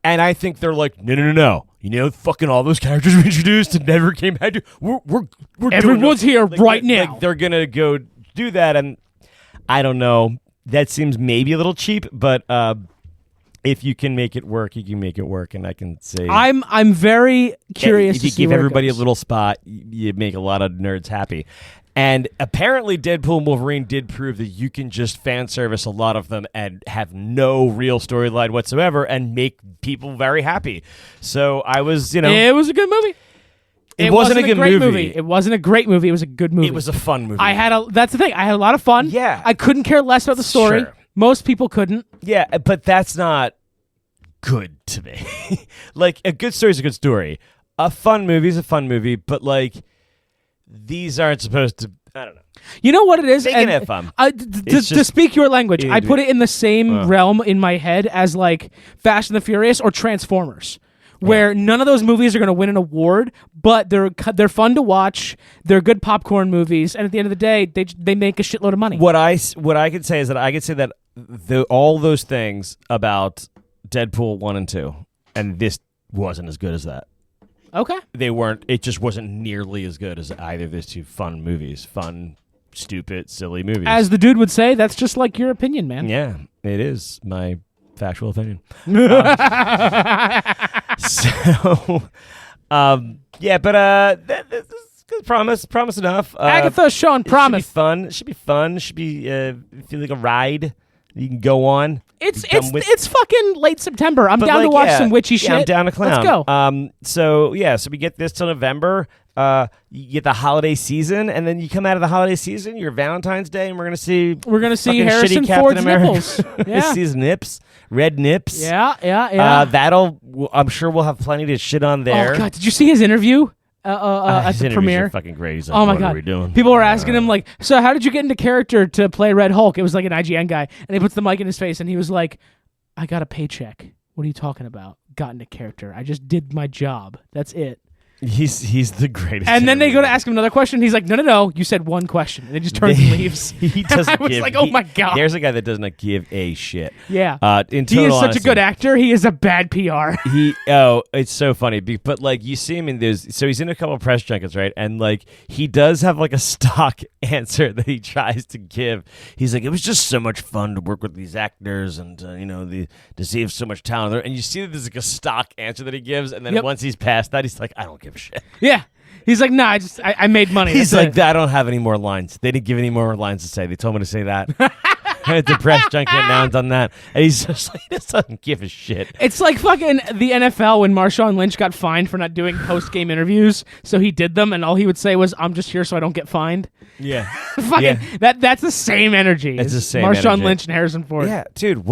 and I think they're like, no. Fucking all those characters were introduced and never came back to. We're everyone's here right now. Like they're gonna go do that, and I don't know. That seems maybe a little cheap, but if you can make it work, you can make it work. And I can say, I'm very curious. If you give everybody a little spot, you make a lot of nerds happy. And apparently Deadpool and Wolverine did prove that you can just fan service a lot of them and have no real storyline whatsoever and make people very happy. So I was, It was a good movie. It wasn't a good movie. It wasn't a great movie. It was a good movie. It was a fun movie. That's the thing. I had a lot of fun. Yeah. I couldn't care less about the story. Sure. Most people couldn't. Yeah, but that's not good to me. Like, a good story is a good story. A fun movie is a fun movie, but like, these aren't supposed to. I don't know. You know what it is? They can have fun. To speak your language, I put it in the same realm in my head as like Fast and the Furious or Transformers, where none of those movies are going to win an award, but they're fun to watch. They're good popcorn movies, and at the end of the day, they make a shitload of money. What I could say is that I could say that all those things about Deadpool 1 and 2, and this wasn't as good as that. Okay. They weren't. It just wasn't nearly as good as either of those two fun movies. Fun, stupid, silly movies. As the dude would say, that's just like your opinion, man. Yeah, it is my factual opinion. This is good. Promise enough. Agatha, Sean, promise. It should be fun. It should be feel like a ride you can go on. It's fucking late September. I'm down to watch some witchy shit. I'm down to clown. Let's go. So we get this till November. You get the holiday season, and then you come out of the holiday season, your Valentine's Day, and we're gonna see Harrison Ford's nipples. Yeah. See his nips, red nips. Yeah. I'm sure we'll have plenty to shit on there. Oh god, did you see his interview? At the premiere. Fucking great. He's like, oh my what god! Are we doing? People were asking him like, "So how did you get into character to play Red Hulk?" It was like an IGN guy, and he puts the mic in his face, and he was like, "I got a paycheck. What are you talking about? Got into character. I just did my job. That's it." He's the greatest. And then they go to ask him another question. He's like, no. You said one question. And he just turns and leaves. He doesn't. I was like, oh my god. There's a guy that does not give a shit. Yeah. He is such a good actor. He is a bad PR. It's so funny. But like you see him in those. So he's in a couple of press junkets, right? And like he does have like a stock answer that he tries to give. He's like, it was just so much fun to work with these actors and to see if so much talent there. And you see that there's like a stock answer that he gives, and then once he's past that, he's like, I don't give a shit. Yeah. He's like, nah, I made money. He's like, I don't have any more lines. They didn't give any more lines to say. They told me to say that. At the press junket, now and done that. And he's just like, he doesn't give a shit. It's like fucking the NFL when Marshawn Lynch got fined for not doing post-game interviews. So he did them, and all he would say was, I'm just here so I don't get fined. Yeah. That's the same energy. It's the same Marshawn energy. Lynch and Harrison Ford. Yeah, dude,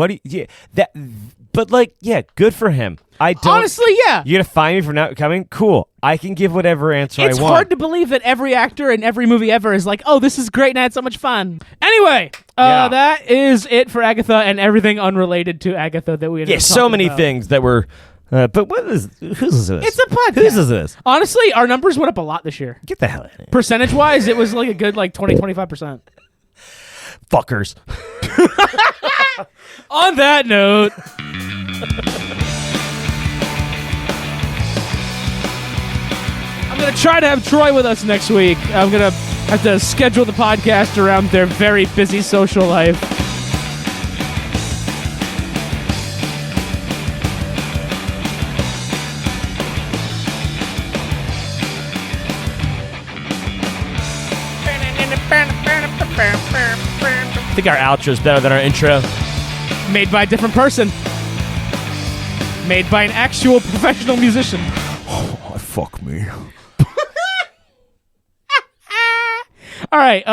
good for him. Honestly, yeah. You're gonna fine me for not coming? Cool. I can give whatever answer I want. It's hard to believe that every actor in every movie ever is like, oh, this is great and I had so much fun. Anyway, that is it for Agatha and everything unrelated to Agatha that we had. Yeah, so many things that were. But who's this? It's a podcast. Whose is this? Honestly, our numbers went up a lot this year. Get the hell out of here. Percentage-wise, it was like a good 20-25%. Fuckers. On that note. going to try to have Troy with us next week. I'm going to have to schedule the podcast around their very busy social life. I think our outro is better than our intro. Made by a different person. Made by an actual professional musician. Oh, fuck me. All right.